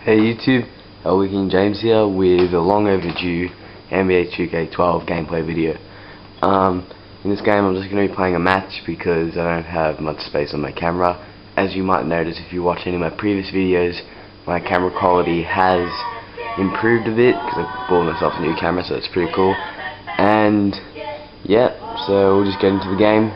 Hey YouTube, King James here with a long overdue NBA 2K12 gameplay video. In this game I'm just going to be playing a match because I don't have much space on my camera. As you might notice if you watch any of my previous videos, my camera quality has improved a bit because I bought myself a new camera, so it's pretty cool. And yeah, so we'll just get into the game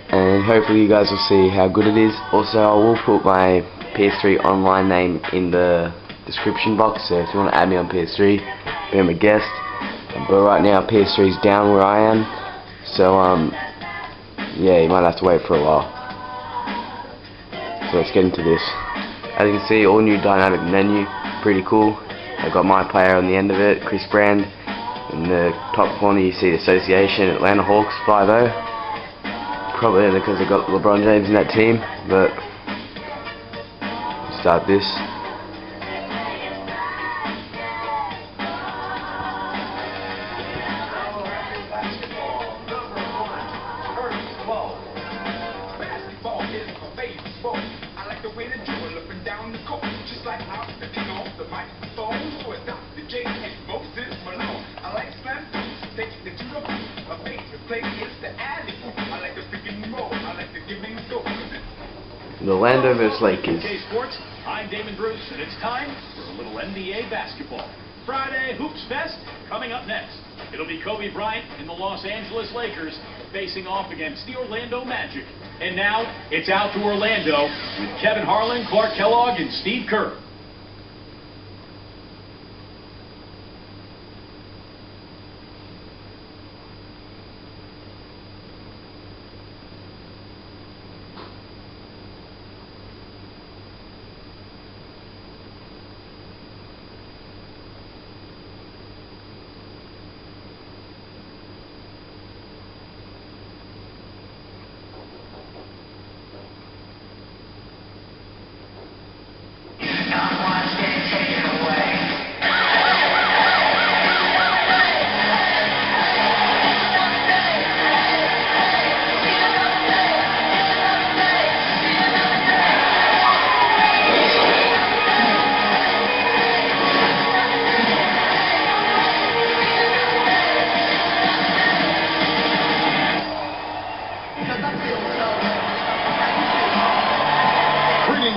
and hopefully you guys will see how good it is. Also, I will put my PS3 Online name in the description box, so if you want to add me on PS3, become a guest. But right now PS3 is down where I am, so yeah, you might have to wait for a while. So let's get into this. As you can see, all new dynamic menu, pretty cool. I got my player on the end of it, Chris Brand. In the top corner you see Association Atlanta Hawks 5-0. Probably because I got LeBron James in that team, but start this. The Orlando vs. Lakers. Sports. I'm Damon Bruce, and it's time for a little NBA basketball. Friday Hoops Fest coming up next. It'll be Kobe Bryant and the Los Angeles Lakers facing off against the Orlando Magic. And now it's out to Orlando with Kevin Harlan, Clark Kellogg, and Steve Kerr.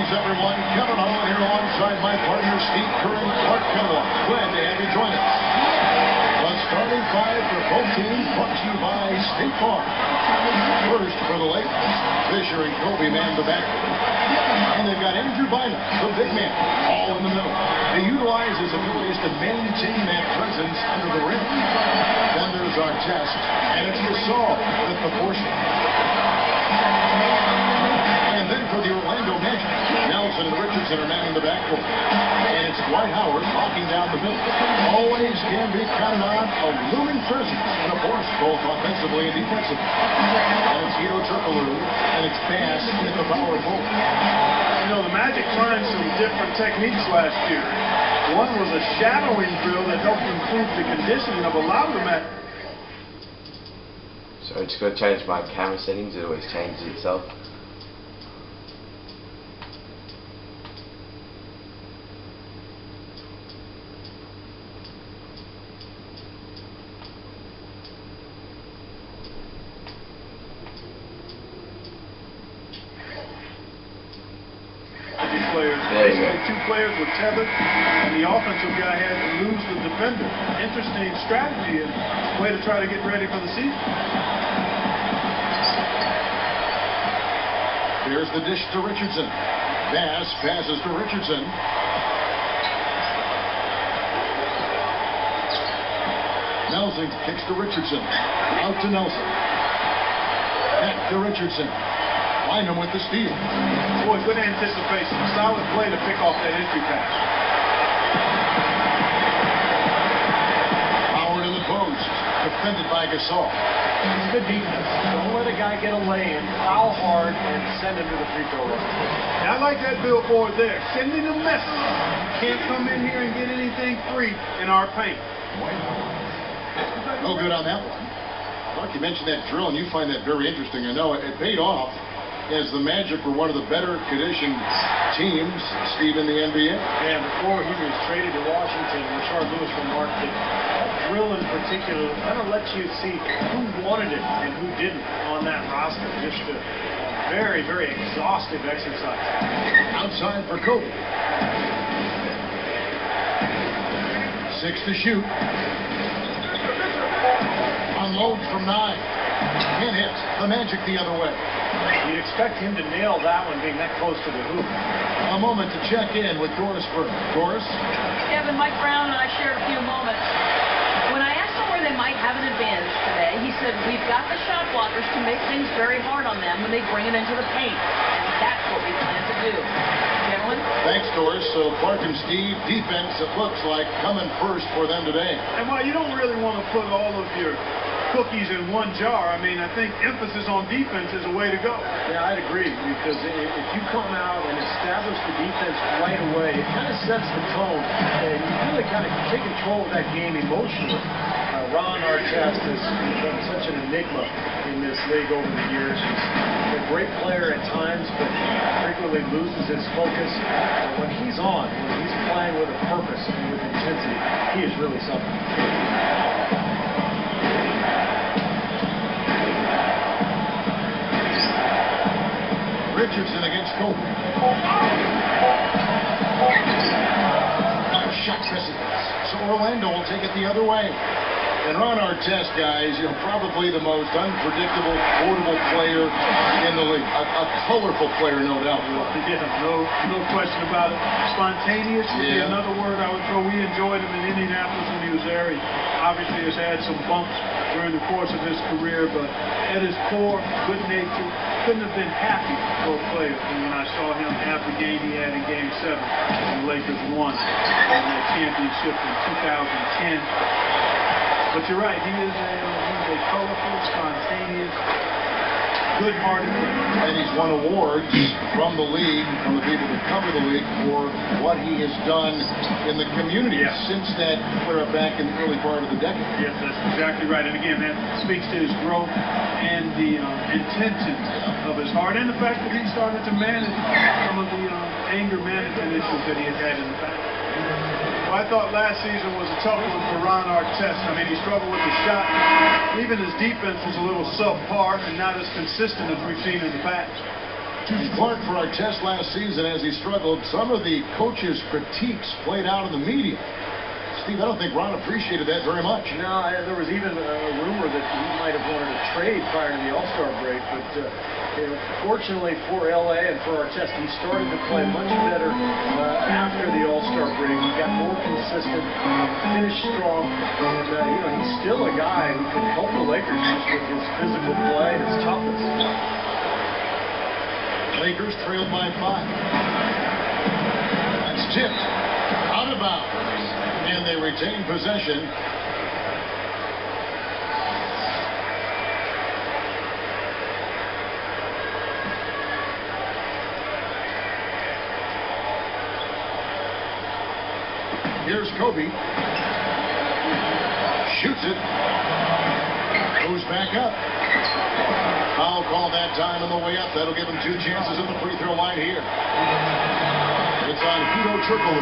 Everyone, Kevin Harlan here alongside my partner Steve Kerr and Clark Kellogg. Glad to have you join us. The starting five for both teams brought to you by State Farm. First for the Lakers, Fisher and Kobe man the backcourt. And they've got Andrew Bynum, the big man, all in the middle. They utilize his abilities to maintain that presence under the rim. Then there's our test, and it's Gasol with the portion. And then for the Orlando Magic, Nelson and Richardson are manning the backcourt. And it's Dwight Howard locking down the middle. Always can be counted on a looming presence and a force both offensively and defensively. And it's Hito Turkoglu and it's Bass in the power forward. You know, the Magic tried some different techniques last year. One was a shadowing drill that helped improve the conditioning of a lot of the Magic. So I just got to change my camera settings, it always changes itself. There you go. Two players were tethered, and the offensive guy had to lose the defender. Interesting strategy and way to try to get ready for the season. Here's the dish to Richardson. Bass passes to Richardson. Nelson kicks to Richardson. Out to Nelson. Back to Richardson. Bynum with the steal. Boy, good anticipation. Solid play to pick off that entry pass. Howard in the post. Defended by Gasol. It's good defense. Don't let a guy get a lay-in, foul hard, and send him to the free throw line. And I like that billboard there. Sending a message. Can't come in here and get anything free in our paint. No good on that one. Mark, you mentioned that drill, and you find that very interesting. I know it paid off. as the Magic were one of the better conditioned teams, Steve, in the NBA. And before he was traded to Washington, Rashard Lewis remarked that that drill in particular kind of lets you see who wanted it and who didn't on that roster. Just a very, very exhaustive exercise. Outside for Kobe. 6 to shoot. Unloads from 9. Can't hit. The Magic the other way. You'd expect him to nail that one being that close to the hoop. A moment to check in with Doris Burke. Doris? Kevin, Mike Brown and I shared a few moments. When I asked him where they might have an advantage today, he said, we've got the shot blockers to make things very hard on them when they bring it into the paint. And that's what we plan to do. Gentlemen? Thanks, Doris. So Clark and Steve, defense, it looks like, coming first for them today. And while you don't really want to put all of your cookies in one jar, I mean, I think emphasis on defense is a way to go. Yeah, I'd agree, because if you come out and establish the defense right away, it kind of sets the tone, and you really kind of take control of that game emotionally. Ron Artest has become such an enigma in this league over the years. He's a great player at times, but frequently loses his focus. But when he's on, when he's playing with a purpose and with intensity, he is really something. Richardson against Kobe. Shot misses. So Orlando will take it the other way. And Ron Artest, guys, probably the most unpredictable, portable player in the league. A colorful player, no doubt. Yeah, no question about it. Spontaneous would be another word I would throw. We enjoyed him in Indianapolis when he was there. He obviously has had some bumps during the course of his career, but at his core, good nature. Couldn't have been happy for a player. And when I saw him have the game he had in Game 7, and the Lakers won in that championship in 2010. But you're right, he's a colorful, spontaneous, good-hearted player. And he's won awards from the league, from the people that cover the league, for what he has done in the community since that era back in the early part of the decade. Yes, that's exactly right. And again, that speaks to his growth and the intentions of his heart, and the fact that he started to manage some of the anger management issues that he had had in the past. Well, I thought last season was a tough one for Ron Artest. I mean, he struggled with the shot. Even his defense was a little subpar and not as consistent as we've seen in the past. And Clark, for Artest last season, as he struggled, some of the coaches' critiques played out in the media. Steve, I don't think Ron appreciated that very much. No, there was even a rumor that he might have wanted to trade prior to the All-Star break, but fortunately for LA and for Artest, he started to play much better after the All-Star break. He got more consistent, finished strong, and he's still a guy who can help the Lakers just with his physical play and his toughness. Lakers trailed by 5. That's tipped out of bounds, and they retain possession. Here's Kobe. Shoots it. Goes back up. Foul call that time on the way up. That'll give him 2 chances at the free throw line here. It's on Hugo Turkoglu.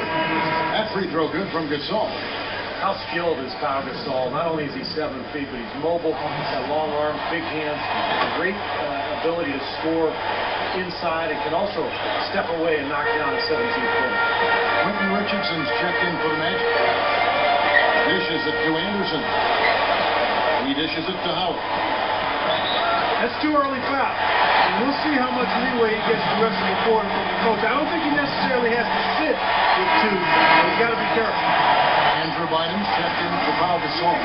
That free throw good from Gasol. How skilled is Pau Gasol? Not only is he 7 feet, but he's mobile. He's got long arms, big hands, great ability to score inside, and can also step away and knock down a 17-footer. Quentin Richardson's checked in for the Magic. Dishes it to Anderson. He dishes it to Howard. That's too early foul. And we'll see how much leeway he gets the rest of the quarter from the coach. I don't think he necessarily has to sit with 2, but he's got to be careful. Andrew Bynum's checked in for Pau Gasol.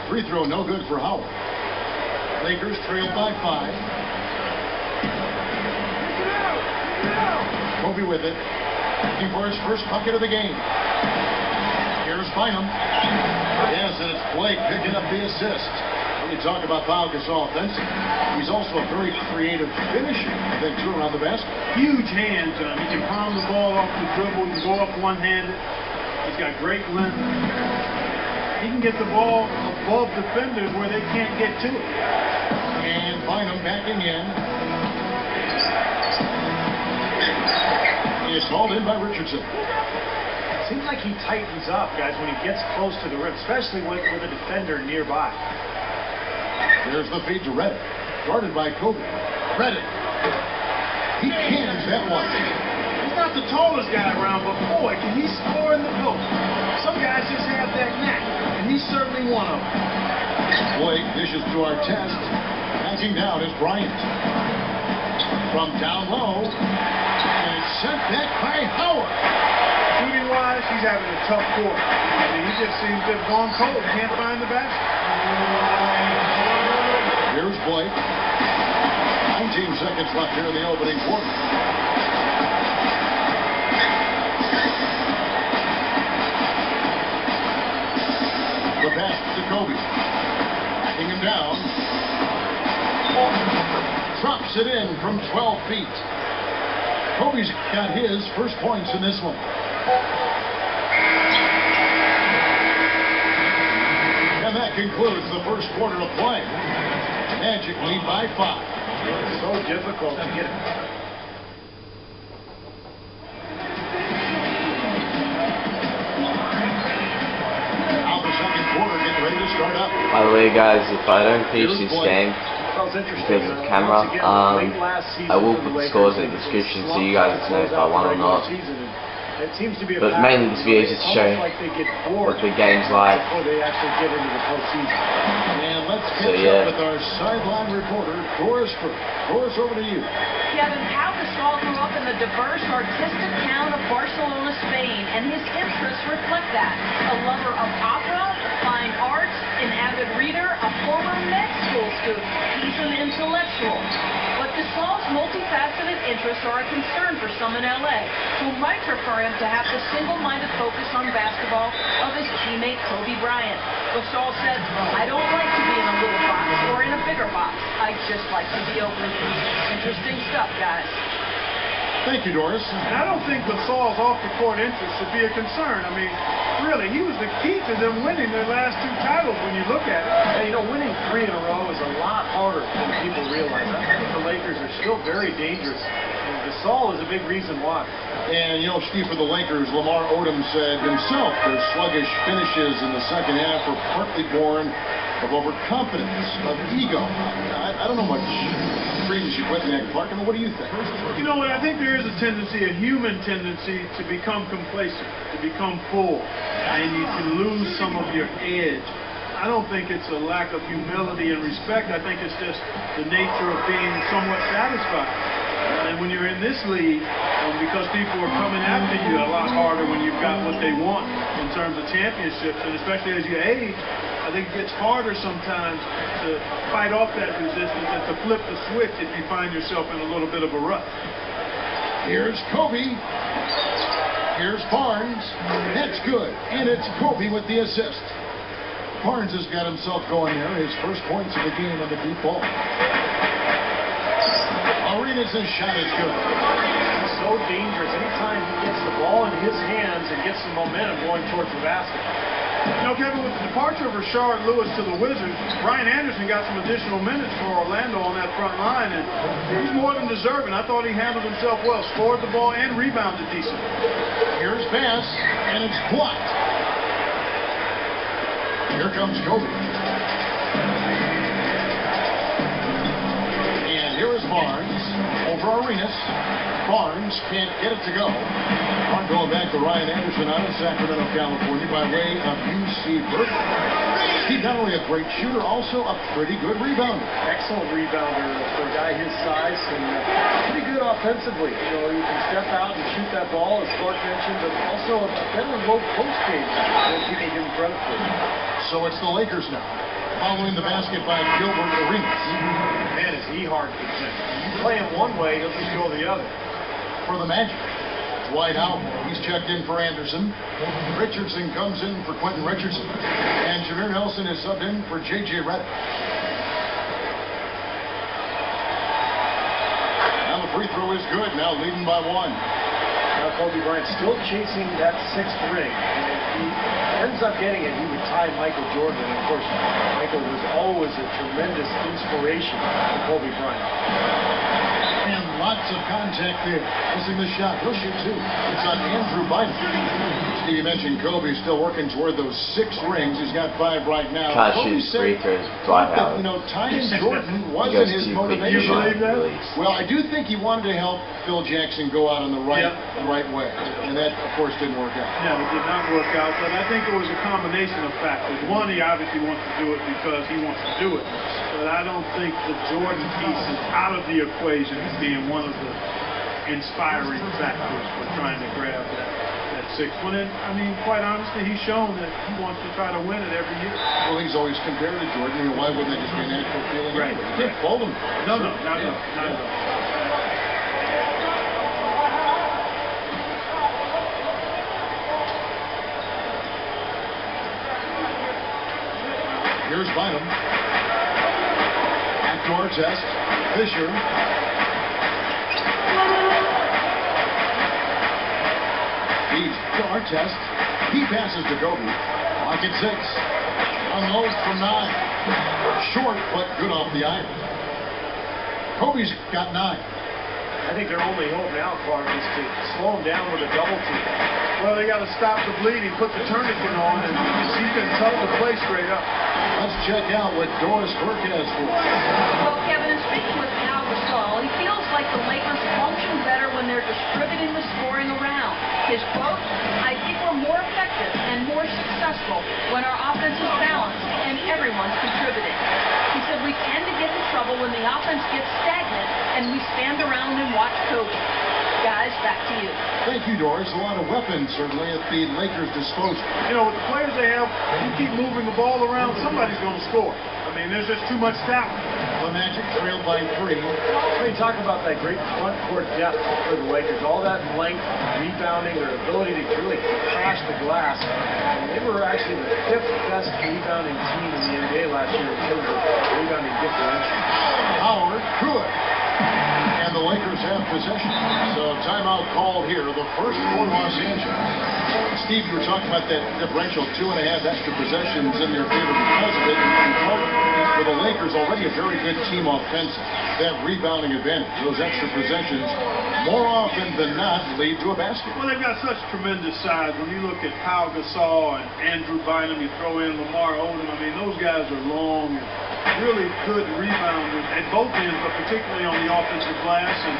Free throw no good for Howard. Lakers trailed by 5. Kobe with it. Looking for his first bucket of the game. Here's Bynum. Yes, and it's Blake picking up the assist. When you talk about Pau Gasol offensive, he's also a very creative finisher, I think, too, around the basket. Huge hands. He can palm the ball off the dribble. He can go up one-handed. He's got great length. He can get the ball above defenders where they can't get to it. And Bynum backing in. It's hauled in by Richardson. Seems like he tightens up, guys, when he gets close to the rim, especially with a defender nearby. There's the feed to Reddick. Guarded by Kobe. Reddick. He cans that one. He's not the tallest guy around, but boy, can he score in the post. Some guys just have that knack, and he's certainly one of them. Blake dishes to our test. Backing down is Bryant. From down low. And it's sent back by Howard. Shooting-wise, he's having a tough quarter. I mean, he just seems to have gone cold. Can't find the basket. Here's Blake. 19 seconds left here in the opening quarter. The pass to Kobe. Backing him down. Drops it in from 12 feet. Kobe's got his first points in this one. And that concludes the first quarter of play. Magic lead by 5. It's so difficult to get it. Now the second quarter getting ready to start up. By the way, guys, if I don't finish this game Sounds interesting. because of camera, I will put the scores in the description so you guys know if I won or not. It seems to be a But mainly this video is just to show like they get bored what the game's like. before they actually get into the postseason. And let's So, catch yeah. up with our sideline reporter, Doris Furr. Doris, over to you. Kevin Pau Gasol grew up in the diverse, artistic town of Barcelona, Spain, and his interests reflect that. A lover of opera, fine arts, an avid reader, a former med school student. He's an intellectual. But Gasol's multifaceted interests are a concern for some in L.A., who might prefer him to have the single-minded focus on basketball of his teammate Kobe Bryant. Gasol said, "I don't like to be in a little box or in a bigger box. I just like to be open." Interesting stuff, guys. Thank you, Doris. And I don't think Gasol's off-the-court interest should be a concern. I mean, really, he was the key to them winning their last 2 titles when you look at it. And, you know, winning 3 in a row is a lot harder than people realize. I think the Lakers are still very dangerous. And Gasol is a big reason why. And, you know, Steve, for the Lakers, Lamar Odom said himself their sluggish finishes in the second half were partly born of overconfidence, of ego. I don't know much credence you put in that, Clark. I mean, what do you think? You know what? I think there is a tendency, a human tendency, to become complacent, to become full, and you can lose some of your edge. I don't think it's a lack of humility and respect. I think it's just the nature of being somewhat satisfied. And when you're in this league, because people are coming after you a lot harder when you've got what they want in terms of championships, and especially as you age, I think it gets harder sometimes to fight off that resistance and to flip the switch if you find yourself in a little bit of a rut. Here's Kobe. Here's Barnes. That's good. And it's Kobe with the assist. Barnes has got himself going there. His first points of the game on the deep ball. Arenas' shot is good. He's so dangerous. Anytime he gets the ball in his hands and gets some momentum going towards the basket. You know, Kevin, with the departure of Rashard Lewis to the Wizards, Brian Anderson got some additional minutes for Orlando on that front line, and he's more than deserving. I thought he handled himself well, scored the ball, and rebounded decently. Here's pass, and it's blocked. Here comes Kobe. And here is Barnes over Arenas. Barnes can't get it to go. I'm going back to Ryan Anderson out of Sacramento, California by way of UC Berkeley. He's not only a great shooter, also a pretty good rebounder. Excellent rebounder for a guy his size, and pretty good offensively. You know, you can step out and shoot that ball, as Clark mentioned, but also a better low post game than people give him credit for. So it's the Lakers now, following the basket by Gilbert Arenas. Man, is he hard to defend. You play him one way, he'll just go the other. For the Magic, Dwight out. He's checked in for Anderson. Richardson comes in for Quentin Richardson. And Jameer Nelson is subbed in for J.J. Redick. Now the free throw is good. Now leading by 1. Now Kobe Bryant still chasing that 6th ring. And if he ends up getting it, he would tie Michael Jordan. And of course, Michael was always a tremendous inspiration for Kobe Bryant. And lots of contact there. Missing the shot. He'll shoot two. It's on Andrew Bynum. Stevie mentioned Kobe still working toward those 6 rings. He's got 5 right now. Can't Kobe shoot said free throws. Dwight that, Howard. tying Jordan He wasn't goes his too quick. motivation. You believe that? Well, I do think he wanted to help Phil Jackson go out on the right way. And that, of course, didn't work out. No, it did not work out, but I think it was a combination of factors. One, he obviously wants to do it because he wants to do it. But I don't think the Jordan piece is out of the equation as being one of the inspiring factors for trying to grab that 6th one. And, I mean, quite honestly, he's shown that he wants to try to win it every year. Well, he's always compared to Jordan. Why wouldn't that just be a natural feeling? Right. You can't fault him. No, not at all. Here's Bynum. Backdoor test. Fisher. He's guard test. He passes to Kobe. Pocket 6. Unloads from 9. Short, but good off the iron. Kobe's got 9. I think their only hope now, Clark, is to slow him down with a double team. Well, they got to stop the bleeding, put the tourniquet on, and he can tuck the play straight up. Let's check out what Doris Burke has for us. Well, Kevin, and speaking with Pau Gasol, he feels like the Lakers function better when they're distributing the scoring around. His quote, "I think we're more effective and more successful when our offense is balanced and everyone's contributing." He said we tend to get in trouble when the offense gets stagnant and we stand around and watch Kobe. Guys, back to you. Thank you, Doris. A lot of weapons, certainly, at the Lakers' disposal. You know, with the players they have, you keep moving the ball around, somebody's going to score. I mean, there's just too much talent. The Magic trailed by 3. When you talk about that great front court depth for the Lakers, all that length, rebounding, their ability to really crash the glass. And they were actually the 5th best rebounding team in the NBA last year in terms of rebounding differential. Howard could. And the Lakers have possession. So timeout called here, the first for Los Angeles. Steve, you were talking about that differential, 2.5 extra possessions in their favor because of it. And for the Lakers, already a very good team offensive. That rebounding advantage, those extra possessions, more often than not, lead to a basket. Well, they've got such tremendous size. When you look at Pau Gasol and Andrew Bynum, you throw in Lamar Odom. I mean, those guys are long and really good rebounders at both ends, but particularly on the offensive glass. And,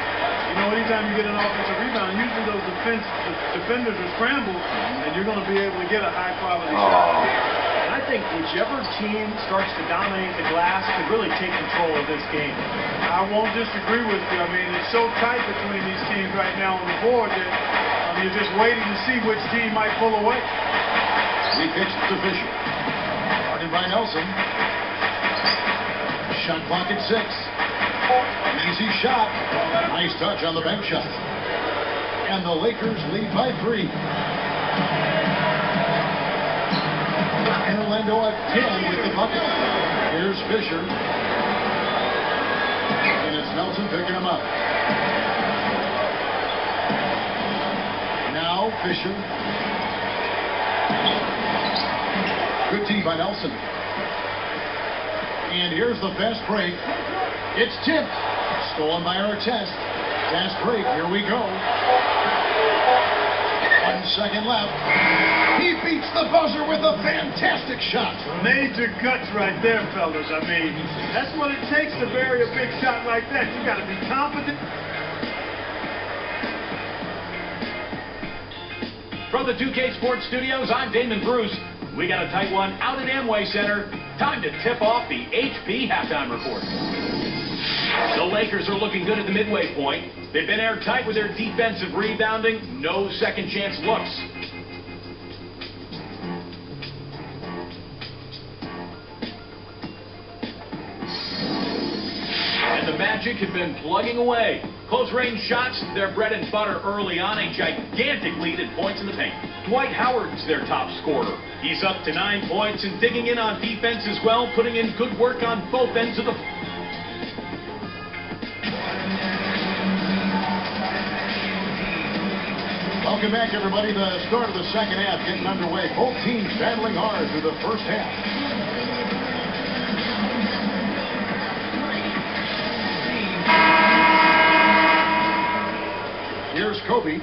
you know, anytime you get an offensive rebound, usually those defenders are scrambled, and you're going to be able to get a high-quality shot. And I think whichever team starts to dominate the glass could really take control of this game. I won't disagree with you. I mean, it's so tight between these teams right now on the board that you're just waiting to see which team might pull away. He kicks to Fisher. Guarded by Nelson. Shot clock at 6. Easy shot. Nice touch on the bank shot. And the Lakers lead by 3. And Orlando at 10 with the bucket. Here's Fisher. And it's Nelson picking him up. Now Fisher. Good tee by Nelson. And here's the fast break. It's tipped. Stolen by Artest. Fast break. Here we go. 1 second left. He beats the buzzer with a fantastic shot. Major guts right there, fellas. I mean, that's what it takes to bury a big shot like that. You got to be confident. From the 2K Sports Studios, I'm Damon Bruce. We got a tight one out at Amway Center. Time to tip off the HP halftime report. The Lakers are looking good at the midway point. They've been airtight with their defensive rebounding. No second chance looks. And the Magic have been plugging away. Close-range shots, their bread and butter early on, a gigantic lead at points in the paint. Dwight Howard's their top scorer. He's up to 9 points and digging in on defense as well, putting in good work on both ends of the floor. Welcome back, everybody. The start of the second half getting underway. Both teams battling hard through the first half. Here's Kobe.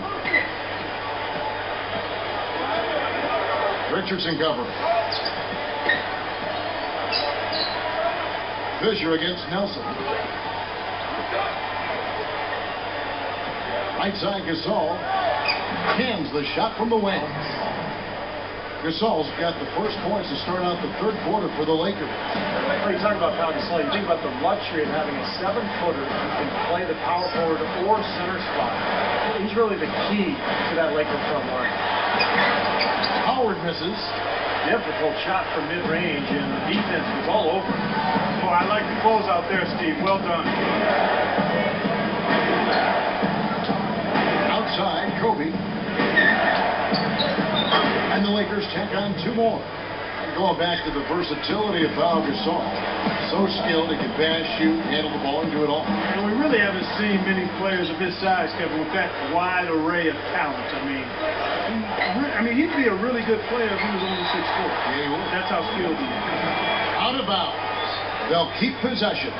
Richardson cover. Fisher against Nelson. Right side, Gasol. Cans the shot from the wing. Gasol's got the first points to start out the third quarter for the Lakers. Well, you talk about Pau Gasol, you think about the luxury of having a 7-footer who can play the power forward or center spot. He's really the key to that Lakers front line. Howard misses. Difficult shot from mid-range, and the defense was all over. Oh, I like the close out there, Steve. Well done. Outside, Kobe. And the Lakers tack on 2 more. And going back to the versatility of Pau Gasol. So skilled, he can pass, shoot, handle the ball, and do it all. And we really haven't seen many players of his size, Kevin, with that wide array of talent. I mean, he'd be a really good player if he was only 6'4". Yeah, he would. That's how skilled he is. Out of bounds. They'll keep possession.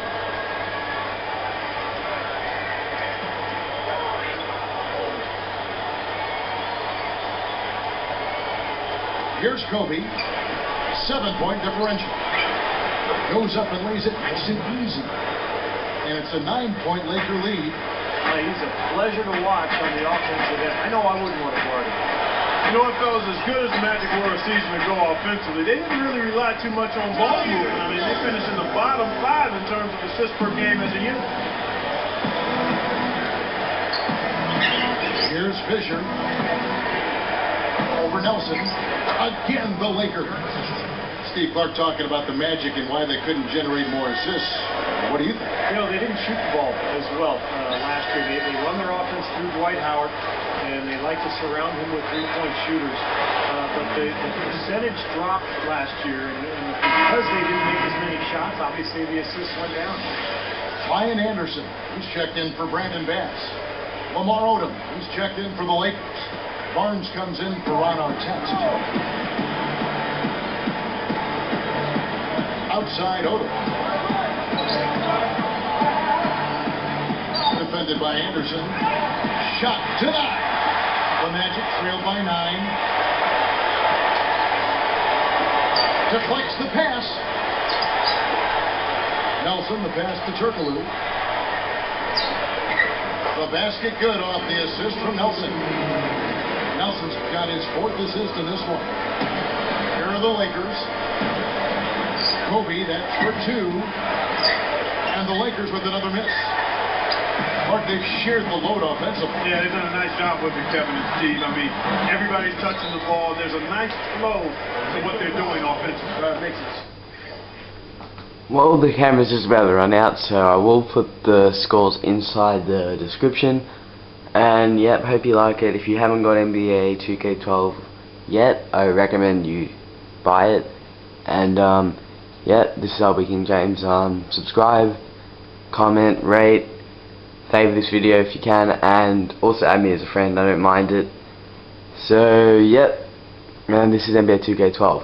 Here's Kobe. 7-point differential. Goes up and lays it nice and easy. And it's a 9-point Laker lead. He's a pleasure to watch on the offensive end. I know I wouldn't want to guard him. You know what, fellas? As good as the Magic were a season ago offensively, they didn't really rely too much on ball movement. I mean, they finished in the bottom 5 in terms of assists per game as a unit. Here's Fisher. Over Nelson. Again, the Lakers. Steve Clark talking about the Magic and why they couldn't generate more assists. What do you think? You know, they didn't shoot the ball as well last year. They run their offense through Dwight Howard, and they like to surround him with 3-point shooters. But the percentage dropped last year, and because they didn't make as many shots, obviously the assists went down. Ryan Anderson, he's checked in for Brandon Bass. Lamar Odom, he's checked in for the Lakers. Barnes comes in for Ron Artest. Outside Odom. Defended by Anderson. Shot denied. The Magic trailed by 9. Deflects the pass. Nelson, the pass to Turkoglu. The basket good off the assist from Nelson. Nelson's got his 4th assist in this one. Here are the Lakers. Kobe, that's for 2. And the Lakers with another miss. Mark, they've shared the load offensively. Yeah, they've done a nice job with it, Kevin and Steve. I mean, everybody's touching the ball. There's a nice flow to what they're doing offensively. Makes it. Well, the camera's just about to run out, so I will put the scores inside the description. And yep, hope you like it. If you haven't got NBA 2K12 yet, I recommend you buy it. And yeah, this is LB King James. Subscribe, comment, rate, favour this video if you can, and also add me as a friend. I don't mind it. So yep, and this is NBA 2K12.